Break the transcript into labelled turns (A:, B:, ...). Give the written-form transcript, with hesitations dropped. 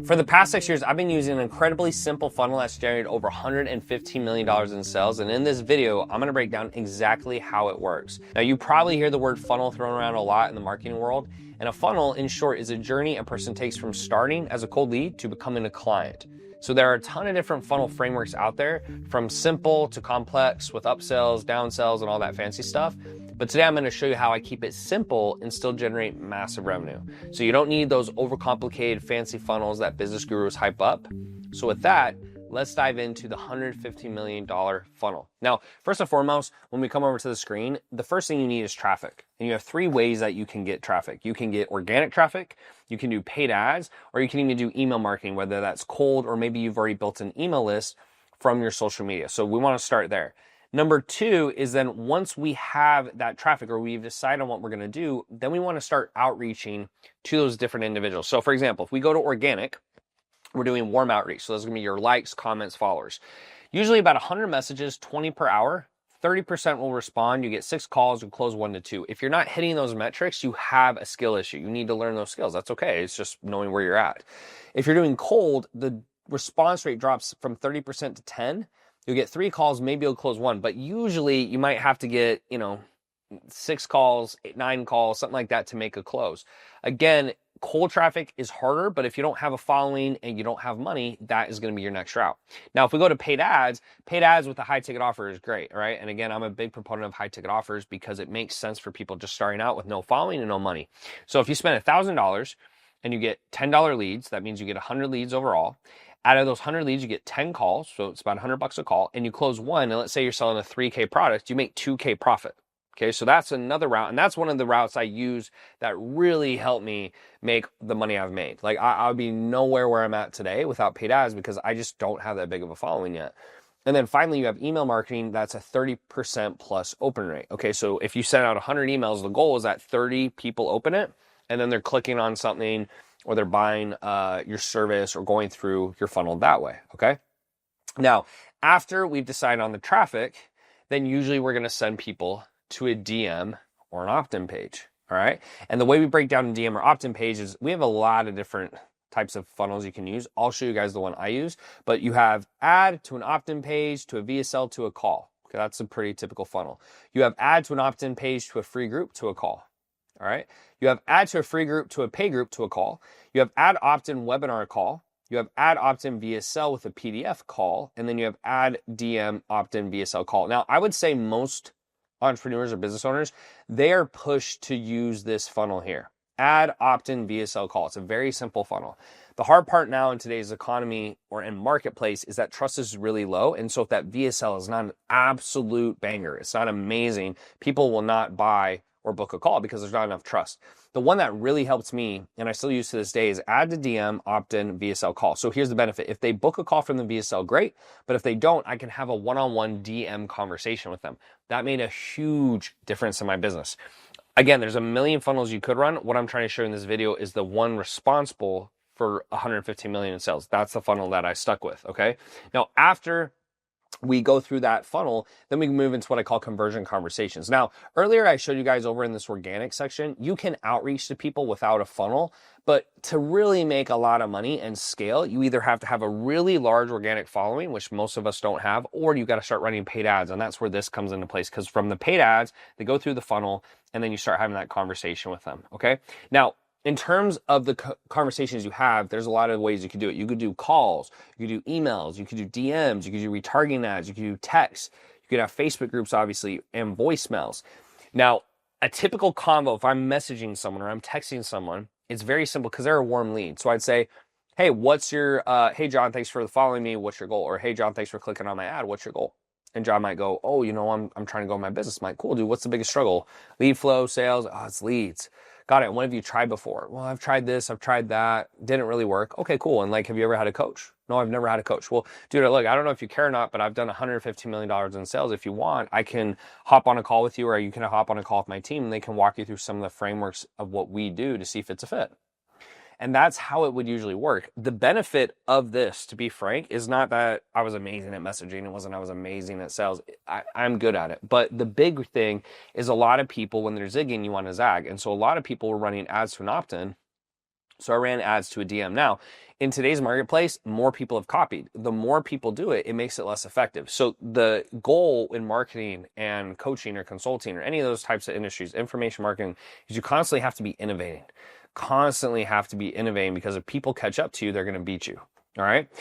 A: For the past 6 years, I've been using an incredibly simple funnel that's generated over $115 million in sales. And in this video, I'm gonna break down exactly how it works. Now, you probably hear the word funnel thrown around a lot in the marketing world. And a funnel, in short, is a journey a person takes from starting as a cold lead to becoming a client. So there are a ton of different funnel frameworks out there, from simple to complex with upsells, downsells, and all that fancy stuff. But today I'm gonna show you how I keep it simple and still generate massive revenue. So you don't need those overcomplicated fancy funnels that business gurus hype up. So with that, let's dive into the $150 million funnel. Now, first and foremost, when we come over to the screen, the first thing you need is traffic. And you have three ways that you can get traffic. You can get organic traffic, you can do paid ads, or you can even do email marketing, whether that's cold or maybe you've already built an email list from your social media. So we wanna start there. Number two is then once we have that traffic or we've decided on what we're gonna do, then we wanna start outreaching to those different individuals. So for example, if we go to organic, we're doing warm outreach. So those are gonna be your likes, comments, followers. Usually about 100 messages, 20 per hour, 30% will respond. You get 6 calls, you close 1 to 2. If you're not hitting those metrics, you have a skill issue. You need to learn those skills. That's okay, it's just knowing where you're at. If you're doing cold, the response rate drops from 30% to 10. You'll get 3 calls, maybe you'll close 1, but usually you might have to get, 6 calls, 9 calls, something like that to make a close. Again, cold traffic is harder, but if you don't have a following and you don't have money, that is going to be your next route. Now, if we go to paid ads with a high ticket offer is great, all right? And again, I'm a big proponent of high ticket offers because it makes sense for people just starting out with no following and no money. So if you spend $1,000 and you get $10 leads, that means you get 100 leads overall. Out of those 100 leads, you get 10 calls, so it's about $100 a call, and you close 1, and let's say you're selling a 3K product, you make 2K profit. Okay, so that's another route, and that's one of the routes I use that really helped me make the money I've made. Like, I would be nowhere where I'm at today without paid ads because I just don't have that big of a following yet. And then finally, you have email marketing. That's a 30% plus open rate. Okay, so if you send out 100 emails, the goal is that 30 people open it, and then they're clicking on something, or they're buying your service or going through your funnel that way, okay? Now, after we've decided on the traffic, then usually we're gonna send people to a DM or an opt-in page, all right? And the way we break down a DM or opt-in page is we have a lot of different types of funnels you can use. I'll show you guys the one I use, but you have add to an opt-in page to a VSL to a call. Okay, that's a pretty typical funnel. You have add to an opt-in page to a free group to a call. All right. You have add to a free group to a pay group to a call. You have add opt-in webinar call. You have add opt-in VSL with a PDF call. And then you have add DM opt-in VSL call. Now, I would say most entrepreneurs or business owners, they are pushed to use this funnel here. Add opt-in VSL call. It's a very simple funnel. The hard part now in today's economy or in marketplace is that trust is really low. And so if that VSL is not an absolute banger, it's not amazing, people will not buy or book a call because there's not enough trust. The one that really helps me, and I still use to this day, is add to DM, opt-in, VSL call. So here's the benefit. If they book a call from the VSL, great. But if they don't, I can have a one-on-one DM conversation with them. That made a huge difference in my business. Again, there's a million funnels you could run. What I'm trying to show in this video is the one responsible for 115 million in sales. That's the funnel that I stuck with, okay? Now, after we go through that funnel, then we can move into what I call conversion conversations. Now, earlier I showed you guys over in this organic section, you can outreach to people without a funnel, but to really make a lot of money and scale, you either have to have a really large organic following, which most of us don't have, or you got to start running paid ads. And that's where this comes into place, because from the paid ads, they go through the funnel and then you start having that conversation with them, okay? Now, in terms of the conversations you have, there's a lot of ways you could do it. You could do calls, you could do emails, you could do DMs, you could do retargeting ads, you could do texts, you could have Facebook groups, obviously, and voicemails. Now, a typical combo, if I'm messaging someone or I'm texting someone, it's very simple because they're a warm lead. So I'd say, hey, hey, John, thanks for following me. What's your goal? Or, hey, John, thanks for clicking on my ad. What's your goal? And John might go, oh, I'm trying to grow my business. I'm like, cool, dude, what's the biggest struggle? Lead flow, sales, oh, it's leads. Got it. What have you tried before? Well, I've tried this, I've tried that. Didn't really work. Okay, cool. And like, have you ever had a coach? No, I've never had a coach. Well, dude, look, I don't know if you care or not, but I've done $115 million in sales. If you want, I can hop on a call with you, or you can hop on a call with my team, and they can walk you through some of the frameworks of what we do to see if it's a fit. And that's how it would usually work. The benefit of this, to be frank, is not that I was amazing at messaging. It wasn't I was amazing at sales. I'm good at it. But the big thing is a lot of people, when they're zigging, you want to zag. And so a lot of people were running ads to an opt-in So I ran ads to a DM. Now, in today's marketplace, more people have copied. The more people do it, it makes it less effective. So the goal in marketing and coaching or consulting or any of those types of industries, information marketing, is you constantly have to be innovating. Constantly have to be innovating, because if people catch up to you, they're going to beat you. All right.